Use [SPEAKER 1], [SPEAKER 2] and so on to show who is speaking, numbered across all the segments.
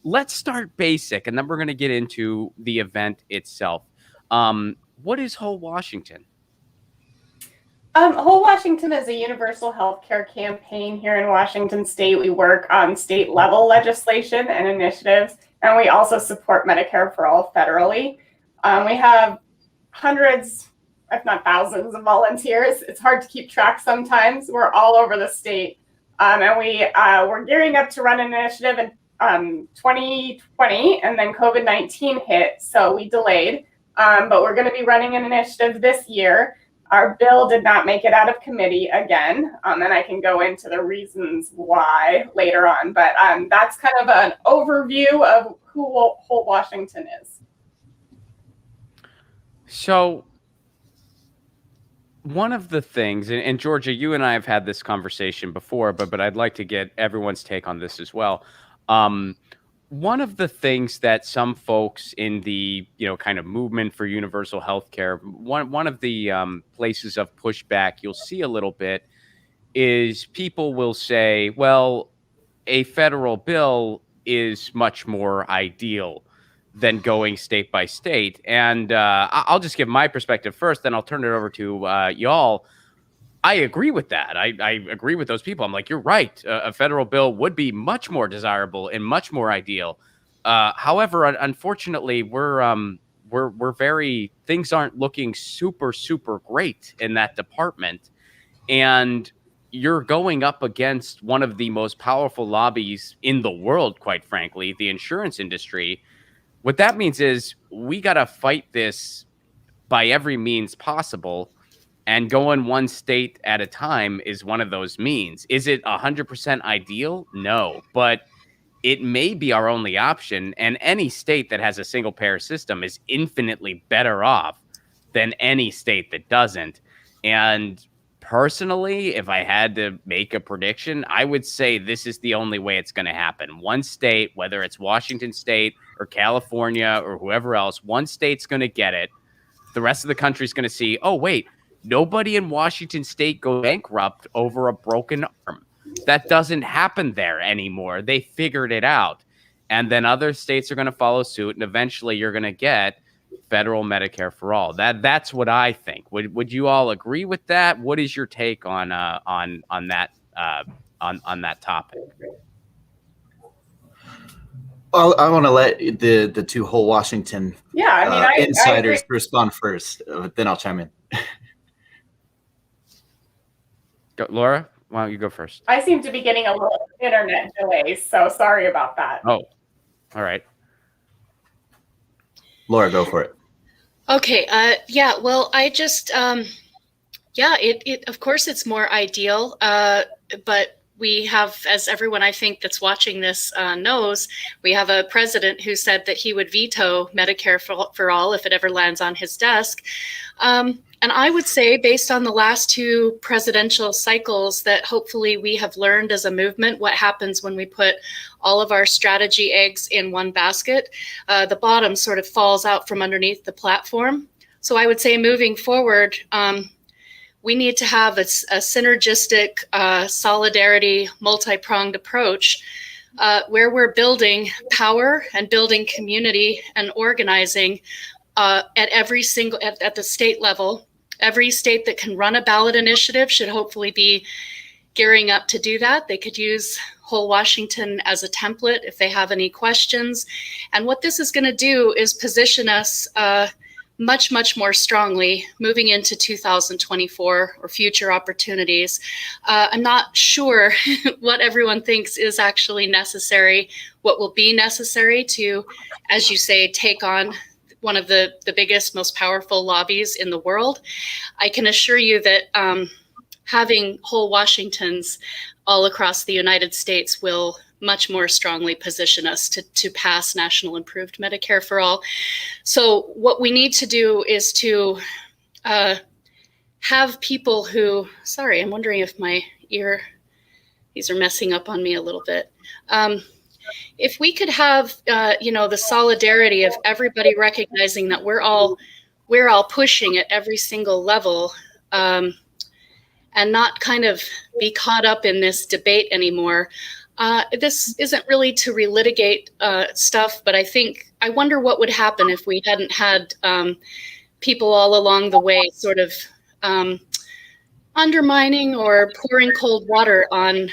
[SPEAKER 1] let's start basic, and then we're going to get into the event itself. What is Whole Washington?
[SPEAKER 2] Whole Washington is a universal healthcare campaign here in Washington State. We work on state level legislation and initiatives, and we also support Medicare for All federally. We have hundreds, if not thousands, of volunteers. It's hard to keep track sometimes. We're all over the state, and we're gearing up to run an initiative in 2020, and then COVID-19 hit, so we delayed. But we're going to be running an initiative this year. Our bill did not make it out of committee again, and I can go into the reasons why later on. But that's kind of an overview of who Whole Washington is.
[SPEAKER 1] So one of the things, and Georgia, you and I have had this conversation before, but I'd like to get everyone's take on this as well. One of the things that some folks in the kind of movement for universal health care, one of the places of pushback you'll see a little bit is people will say, well, a federal bill is much more ideal than going state by state. And I'll just give my perspective first, then I'll turn it over to y'all. I agree with that. I agree with those people. I'm like, you're right. A federal bill would be much more desirable and much more ideal. However, unfortunately, things aren't looking super great in that department. And you're going up against one of the most powerful lobbies in the world, quite frankly, the insurance industry. What that means is we got to fight this by every means possible. And going one state at a time is one of those means. Is it 100% ideal? No, but it may be our only option. And any state that has a single payer system is infinitely better off than any state that doesn't. And personally, if I had to make a prediction, I would say this is the only way it's going to happen. One state, whether it's Washington State or California or whoever else, one state's going to get it. The rest of the country is going to see, oh, wait, nobody in Washington State goes bankrupt over a broken arm. That doesn't happen there anymore. They figured it out. And then other states are going to follow suit, and eventually you're going to get federal Medicare for all. That's what I think. Would you all agree with that? What is your take on that topic?
[SPEAKER 3] Well, I want to let the two Whole Washington insiders respond first, then I'll chime in.
[SPEAKER 1] Go, Laura, why don't you go first?
[SPEAKER 2] I seem to be getting a little internet delay, so sorry about that.
[SPEAKER 1] Oh, all right.
[SPEAKER 3] Laura, go for it.
[SPEAKER 4] Okay. Well, I just, it of course it's more ideal, but we have, as everyone I think that's watching this knows, we have a president who said that he would veto Medicare for all if it ever lands on his desk. And I would say, based on the last two presidential cycles, that hopefully we have learned as a movement what happens when we put all of our strategy eggs in one basket. The bottom sort of falls out from underneath the platform. So I would say moving forward, we need to have a synergistic solidarity, multi-pronged approach where we're building power and building community and organizing at the state level. Every state that can run a ballot initiative should hopefully be gearing up to do that. They could use Whole Washington as a template if they have any questions. And what this is going to do is position us much more strongly moving into 2024 or future opportunities. I'm not sure what everyone thinks is actually necessary, what will be necessary to, as you say, take on one of the biggest, most powerful lobbies in the world. I can assure you that having Whole Washingtons all across the United States will much more strongly position us to pass national improved Medicare for all. So what we need to do is to have people who, sorry, I'm wondering if my these are messing up on me a little bit. If we could have, the solidarity of everybody recognizing that we're all pushing at every single level, and not kind of be caught up in this debate anymore. This isn't really to relitigate stuff, but I wonder what would happen if we hadn't had people all along the way sort of undermining or pouring cold water on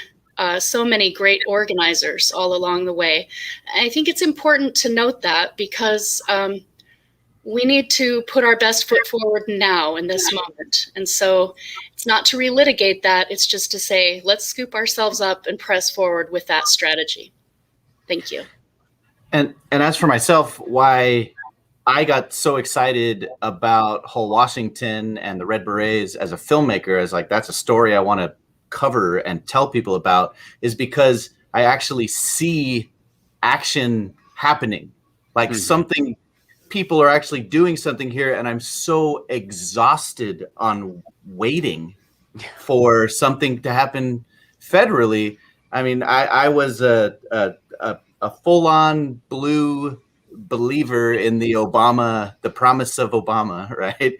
[SPEAKER 4] so many great organizers all along the way. I think it's important to note that because we need to put our best foot forward now in this moment. And so it's not to relitigate that, it's just to say, let's scoop ourselves up and press forward with that strategy. Thank you.
[SPEAKER 3] And as for myself, why I got so excited about Whole Washington and the Red Berets as a filmmaker, as like, that's a story I want to cover and tell people about, is because I actually see action happening, like something, people are actually doing something here. And I'm so exhausted on waiting for something to happen federally. I mean, I was a full-on blue believer in the promise of Obama, right?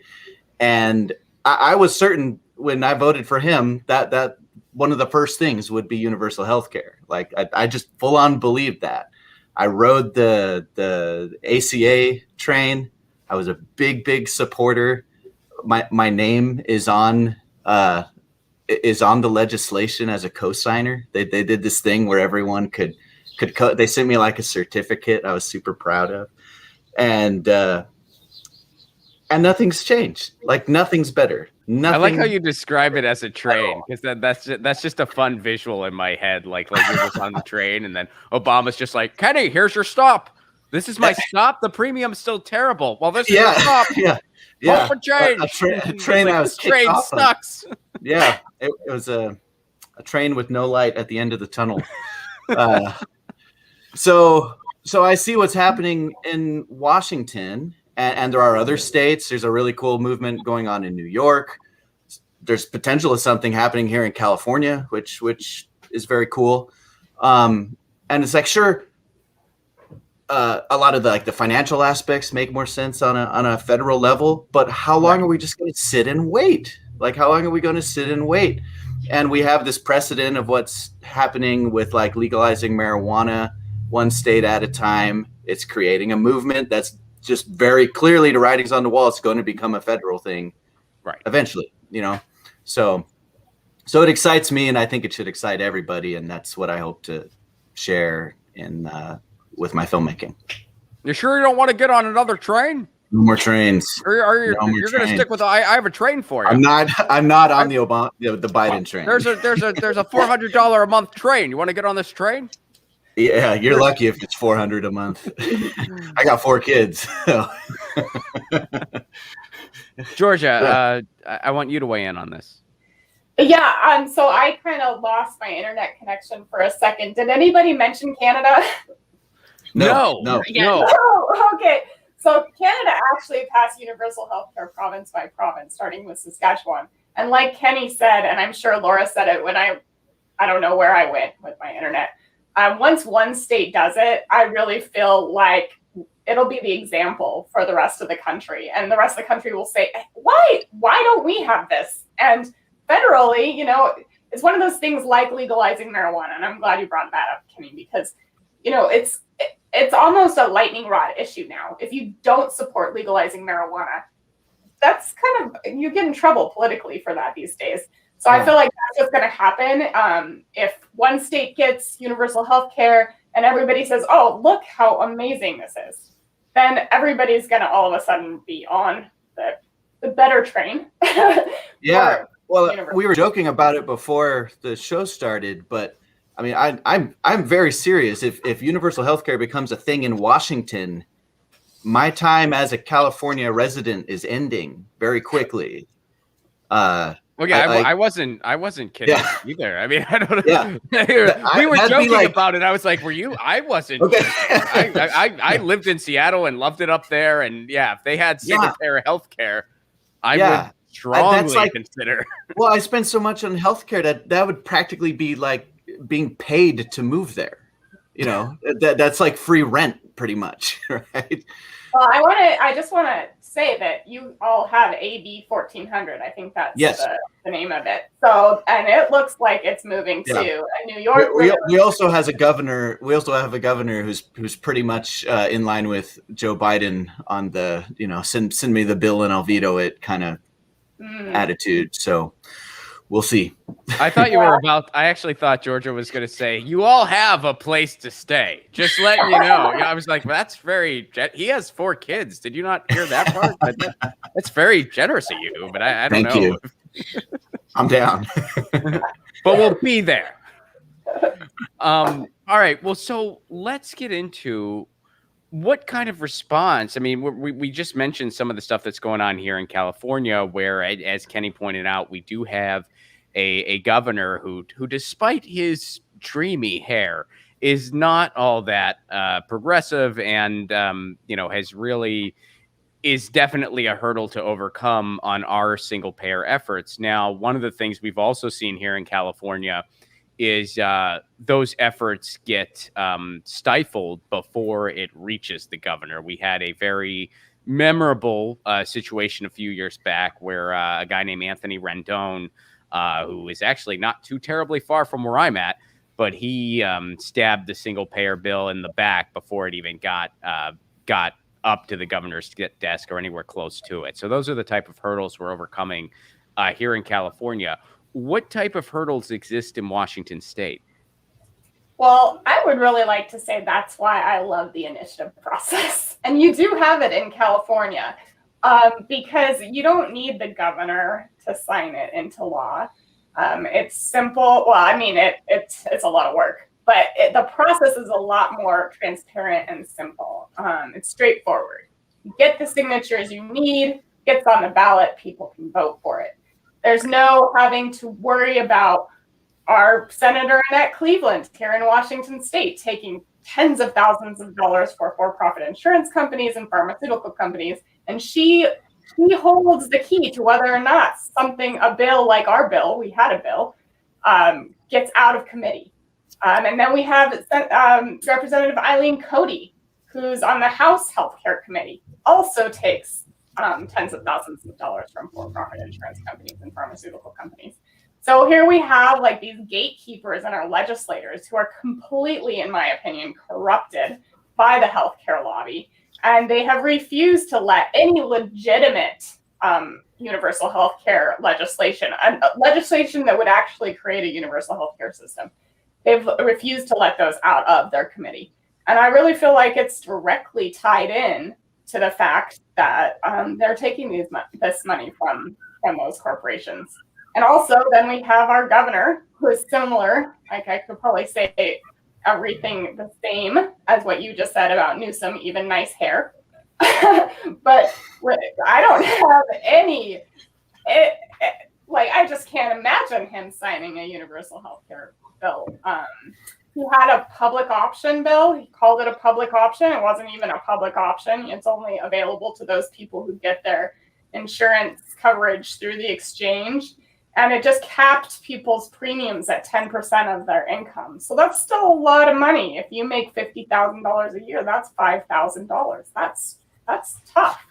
[SPEAKER 3] And I was certain when I voted for him that one of the first things would be universal health care. Like I just full-on believed that. I rode the ACA train. I was a big supporter. My name is on the legislation as a co-signer. They did this thing where everyone could they sent me like a certificate I was super proud of, and nothing's changed. Like nothing's better. Nothing.
[SPEAKER 1] I like how you describe it as a train, because that's just a fun visual in my head. Like you're just on the train, and then Obama's just like, Kenny, here's your stop. This is my stop. The premium's still terrible. Well, this is your stop.
[SPEAKER 3] Yeah.
[SPEAKER 1] For change.
[SPEAKER 3] A train
[SPEAKER 1] like,
[SPEAKER 3] I was
[SPEAKER 1] train sucks.
[SPEAKER 3] Yeah, it was a train with no light at the end of the tunnel. So I see what's happening in Washington, and there are other states. There's a really cool movement going on in New York. There's potential of something happening here in California, which is very cool. And it's like, sure, a lot of the financial aspects make more sense on a federal level, but how long are we just going to sit and wait? Like, how long are we going to sit and wait? And we have this precedent of what's happening with like legalizing marijuana one state at a time. It's creating a movement that's just very clearly, the writing's on the wall. It's going to become a federal thing,
[SPEAKER 1] right? Eventually,
[SPEAKER 3] So it excites me, and I think it should excite everybody, and that's what I hope to share with my filmmaking.
[SPEAKER 1] You sure you don't want to get on another train?
[SPEAKER 3] No more trains.
[SPEAKER 1] You're going to stick with I have a train for you.
[SPEAKER 3] I'm not on the Biden train.
[SPEAKER 1] There's a $400 a month train. You want to get on this train?
[SPEAKER 3] Yeah, you're lucky if it's $400 a month. I got 4 kids. So.
[SPEAKER 1] Georgia, I want you to weigh in on this.
[SPEAKER 2] Yeah, so I kind of lost my internet connection for a second. Did anybody mention Canada?
[SPEAKER 3] No.
[SPEAKER 2] Oh, okay. So Canada actually passed universal health care province by province, starting with Saskatchewan. And like Kenny said, and I'm sure Laura said it when I don't know where I went with my internet. Once one state does it, I really feel like it'll be the example for the rest of the country. And the rest of the country will say, why don't we have this? And federally, it's one of those things like legalizing marijuana. And I'm glad you brought that up, Kenny, because, it's almost a lightning rod issue now. If you don't support legalizing marijuana, that's you get in trouble politically for that these days. So I feel like that's what's going to happen. If one state gets universal health care and everybody says, oh, look how amazing this is, then everybody's going to all of a sudden be on the better train.
[SPEAKER 3] Yeah. Well, we were joking about it before the show started, but I mean, I'm very serious. If universal health care becomes a thing in Washington, my time as a California resident is ending very quickly.
[SPEAKER 1] Well, yeah, I wasn't kidding either. I mean, I don't know. Yeah. We were joking about it. I was like, were you? I wasn't.
[SPEAKER 3] Okay.
[SPEAKER 1] I lived in Seattle and loved it up there. And yeah, if they had single payer health care, I would strongly consider.
[SPEAKER 3] Well, I spend so much on healthcare that would practically be like being paid to move there. That's like free rent pretty much, right?
[SPEAKER 2] Well, I just want to say that you all have AB 1400. I think that's
[SPEAKER 3] Yes.
[SPEAKER 2] the name of it. So, and it looks like it's moving too. And New York.
[SPEAKER 3] We also has a governor. We also have a governor who's pretty much in line with Joe Biden on the send me the bill and I'll veto it kind of attitude. So we'll see.
[SPEAKER 1] I thought I actually thought Georgia was going to say, you all have a place to stay. Just letting you know. I was like, well, that's he has 4 kids. Did you not hear that part? That's very generous of you, but I don't know.
[SPEAKER 3] Thank you. I'm down.
[SPEAKER 1] But we'll be there. All right. Well, so let's get into what kind of response. I mean, we just mentioned some of the stuff that's going on here in California, where, as Kenny pointed out, we do have a governor who despite his dreamy hair is not all that progressive and is definitely a hurdle to overcome on our single payer efforts. Now, one of the things we've also seen here in California is those efforts get stifled before it reaches the governor. We had a very memorable situation a few years back where a guy named Anthony Rendon, who is actually not too terribly far from where I'm at, but he stabbed the single payer bill in the back before it even got up to the governor's desk or anywhere close to it. So those are the type of hurdles we're overcoming here in California. What type of hurdles exist in Washington State?
[SPEAKER 2] Well, I would really like to say that's why I love the initiative process. And you do have it in California because you don't need the governor to sign it into law. It's simple. Well, I mean, it's a lot of work, but the process is a lot more transparent and simple. It's straightforward. You get the signatures you need, gets on the ballot, people can vote for it. There's no having to worry about our senator Annette Cleveland here in Washington State taking tens of thousands of dollars for-profit insurance companies and pharmaceutical companies, and she holds the key to whether or not a bill like our bill, we had a bill, gets out of committee. And then we have Representative Eileen Cody, who's on the House Healthcare Committee, also takes tens of thousands of dollars from for-profit insurance companies and pharmaceutical companies. So here we have like these gatekeepers and our legislators who are completely, in my opinion, corrupted by the healthcare lobby. And they have refused to let any legitimate universal healthcare legislation that would actually create a universal healthcare system. They've refused to let those out of their committee. And I really feel like it's directly tied in to the fact that they're taking this money from those corporations. And also then we have our governor, who is similar. Like I could probably say everything the same as what you just said about Newsom, even nice hair. But I don't have any, I just can't imagine him signing a universal healthcare bill. He had a public option bill. He called it a public option. It wasn't even a public option. It's only available to those people who get their insurance coverage through the exchange. And it just capped people's premiums at 10% of their income. So that's still a lot of money. If you make $50,000 a year, that's $5,000. That's tough.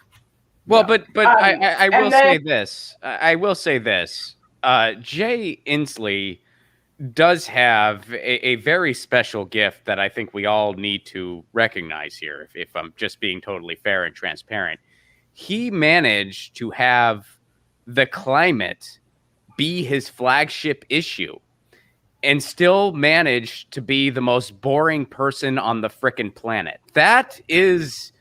[SPEAKER 1] Well, but I will say this. Jay Inslee does have a very special gift that I think we all need to recognize here, if I'm just being totally fair and transparent. He managed to have the climate be his flagship issue and still managed to be the most boring person on the frickin' planet. That is,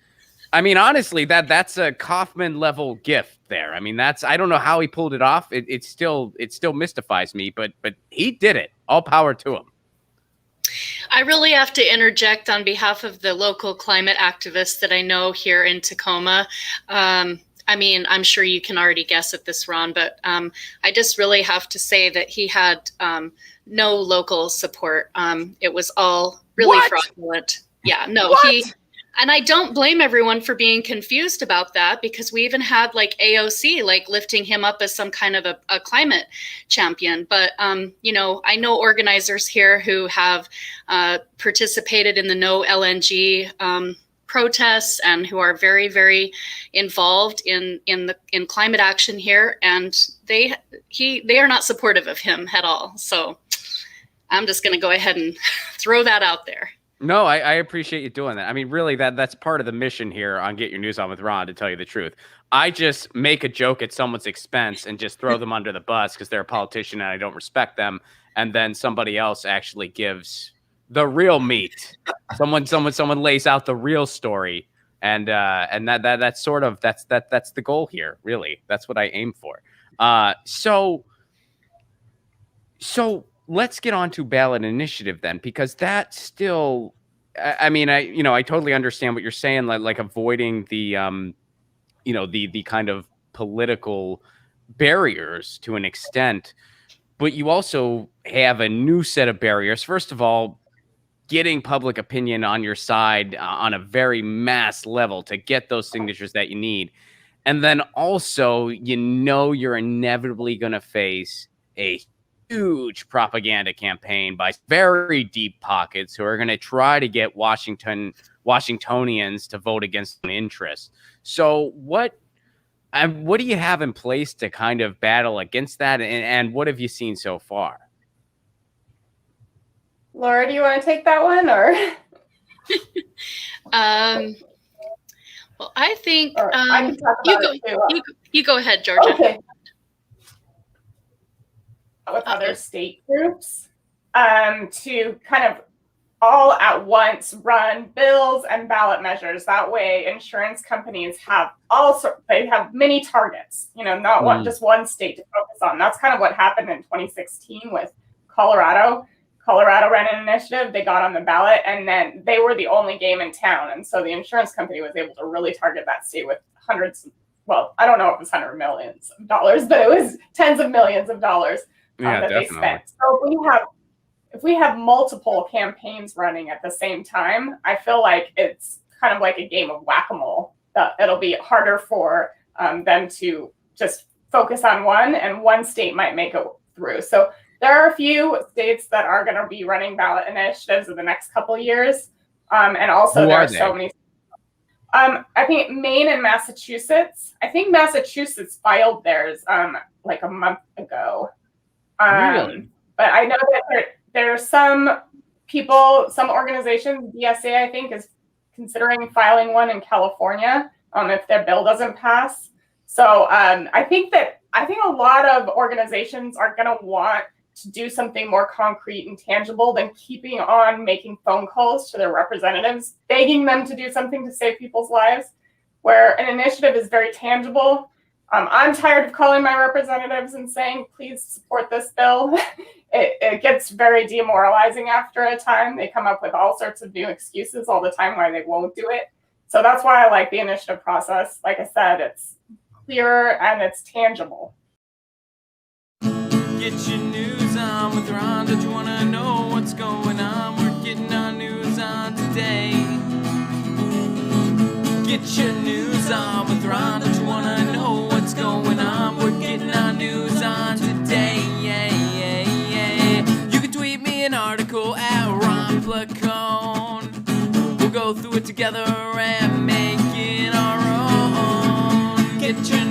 [SPEAKER 1] I mean, honestly, that's a Kaufman level gift there. I mean, I don't know how he pulled it off. It still mystifies me, but he did it. All power to him.
[SPEAKER 4] I really have to interject on behalf of the local climate activists that I know here in Tacoma. I mean, I'm sure you can already guess at this, Ron, but I just really have to say that he had no local support. It was all really fraudulent. Yeah, no, and I don't blame everyone for being confused about that, because we even had like AOC lifting him up as some kind of a climate champion. But, I know organizers here who have participated in the No LNG protests and who are very, very involved in climate action here, and they are not supportive of him at all. So I'm just going to go ahead and throw that out there.
[SPEAKER 1] No, I appreciate you doing that. I mean, really, that's part of the mission here on Get Your News On with Ron, to tell you the truth. I just make a joke at someone's expense and just throw them under the bus because they're a politician and I don't respect them. And then somebody else actually gives the real meat. Someone lays out the real story. And that's sort of, that's the goal here, really. That's what I aim for. So let's get on to ballot initiative then, because that still, I mean, I totally understand what you're saying, like avoiding the, the kind of political barriers to an extent, but you also have a new set of barriers. First of all, getting public opinion on your side on a very mass level to get those signatures that you need. And then also, you're inevitably going to face a huge propaganda campaign by very deep pockets who are going to try to get Washingtonians to vote against an interest. So what do you have in place to kind of battle against that? And what have you seen so far?
[SPEAKER 2] Laura, do you want to take that one, or?
[SPEAKER 4] Well, I think
[SPEAKER 2] I can talk about it too.
[SPEAKER 4] You go ahead, Georgia.
[SPEAKER 2] Okay. With other state groups to kind of all at once run bills and ballot measures. That way, insurance companies have they have many targets, not just one state to focus on. That's kind of what happened in 2016 with Colorado. Colorado ran an initiative, they got on the ballot, and then they were the only game in town. And so the insurance company was able to really target that state with hundreds, well, I don't know if it was hundreds of millions of dollars, but it was tens of millions of dollars that definitely. They spent. So if we have multiple campaigns running at the same time, I feel like it's kind of like a game of whack-a-mole. It'll be harder for them to just focus on one, and one state might make it through. So there are a few states that are going to be running ballot initiatives in the next couple of years. And also there are so many. I think Maine and Massachusetts. I think Massachusetts filed theirs like a month ago.
[SPEAKER 1] Really?
[SPEAKER 2] But I know that there are some people, some organizations, DSA, I think, is considering filing one in California if their bill doesn't pass. So I think a lot of organizations are going to want to do something more concrete and tangible than keeping on making phone calls to their representatives, begging them to do something to save people's lives, where an initiative is very tangible. I'm tired of calling my representatives and saying, please support this bill. It gets very demoralizing after a time. They come up with all sorts of new excuses all the time why they won't do it. So that's why I like the initiative process. Like I said, it's clearer and it's tangible.
[SPEAKER 5] Get your news on with Ron. Don't you want to know what's going on? We're getting our news on today. Get your news on with Ron. Don't you want to know what's going on? We're getting our news on today. Yeah, yeah, yeah. You can tweet me an article at Ron Placone. We'll go through it together and make it our own. Get your